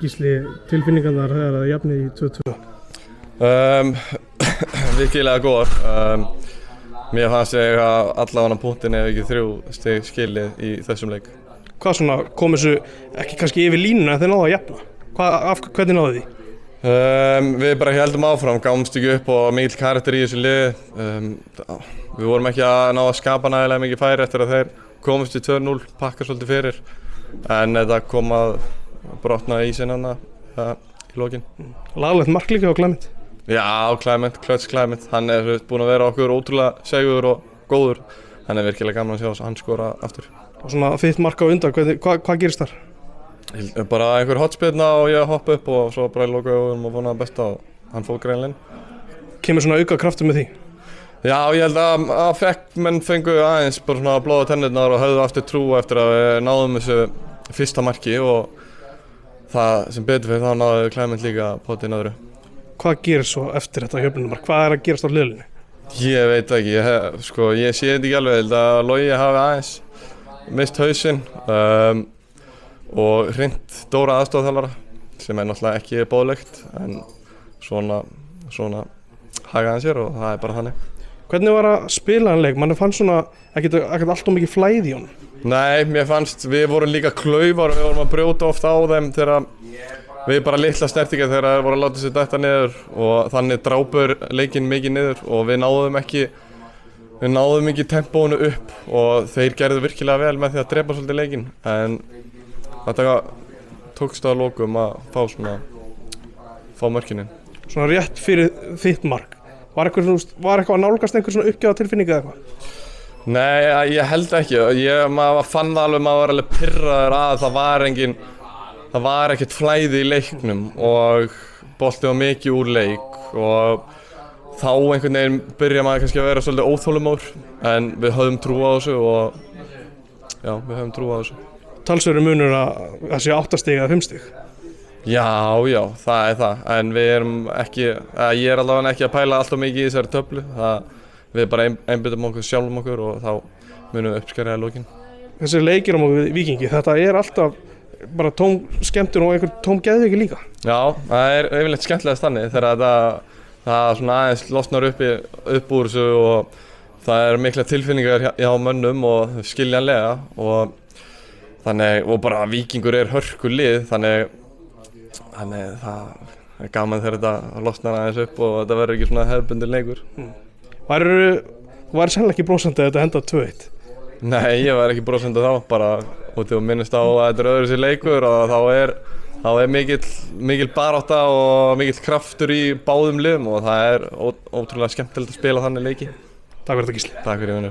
Gísli, tilfinningarnar þegar það jafnið í 2-2? Virkilega góðar. Mér fannst ég að allavega punktin ef ekki 3 stig skilið í þessum leik. Hvað svona kom þessu ekki kannski yfir línuna en þeir náðu að jafna? Hvernig náðu því? Við bara heldum áfram, gámst ekki upp og mikill karakter í þessu liði. Við vorum ekki að ná að skapa nægilega mikið færi eftir að þeir komust í 2-0, pakka svolítið fyrir. En þetta kom að brotna ísinn hana í lokin. Laglegt mark líka á Clement. Já, Clement, Klöts Clement. Hann búinn að vera okkur ótrúlega segur og góður. Hann virkilega gaman að sjá hann skora aftur. Og svona þitt mark á undan, hvað gerist þar? Bara einhver hotspyrna og ég hoppa upp og svo bara loka augunum og vona það besta og hann fór greinlega. Kemur svona auka kraftur með því? Já, ég held að menn fengu aðeins bara svona blóða tennurnar og höfðu aftur trú eftir að við náðum þessu fyrsta marki og það sem betur fyrir þá náðu Clement líka potinn öðru. Hvað gerist svo eftir þetta jöfnumark? Hvað er að gerast á hliðinni? Ég veit ekki, ég sé þetta ekki alveg, ég held að Logi hafi aðeins mist hausinn og hrint Dóra aðstoðarþjálfara sem náttúrulega ekki boðlegt en svona hagaði hann sér og það bara þannig. Hvernig var að spila hann leik? Mann fannst svona ekkert alltof mikið flæði í honum. Nei, mér fannst við vorum líka klaufar, við vorum að brjóta ofta á þeim þegar við bara litla snertingar þegar þeir voru að láta sér detta niður og þannig drápur leikinn mikið niður og við náðum ekki tempónu upp og þeir gerðu virkilega vel með því að drepa svolítið leikinn en þetta tókst að lokum að fá mörkinin. Svona rétt fyrir þitt mark. Var eitthvað að nálgast einhver svona uppgjáða tilfinningu eða eitthvað? Nei, ég held ekki. Maður fann það alveg, maður var alveg pirraður að það var ekkert flæði í leiknum og boltið var mikið úr leik og þá einhvern veginn byrja maður kannski að vera svolítið óþolinmóður en við höfðum trú á þessu og já, við höfðum trú á þessu. Talsverður munur að það sé 8 stig eða 5 stig? Já, það er það, en ég er allavega ekki að pæla alltaf mikið í þessari töflu. Við bara einbyttum okkur sjálfum okkur og þá munum við uppskera í lokin. Þessi leikir á móti Víkingi, þetta er alltaf bara tóm skemmtun og einhver tóm geðveiki líka. Já, það er yfirleitt skemmtilegast þannig þegar það svona aðeins losnar upp úr þessu og það er mikla tilfinningar hjá mönnum og skiljanlega og bara Víkingur er hörkulið þannig það er gaman þegar þetta losnar aðeins upp og þetta verður ekki svona hefðbundin leikur. Þú væri sennilega ekki brosandi að þetta enda 2-1? Nei, ég var ekki brosandi þá, bara út í að minnast á að þetta er öðru sér leikur og þá er mikil barátta og mikill kraftur í báðum liðum og það er ótrúlega skemmtilegt að spila þannig leiki. Takk fyrir þetta Gísli. Takk fyrir Vinnur.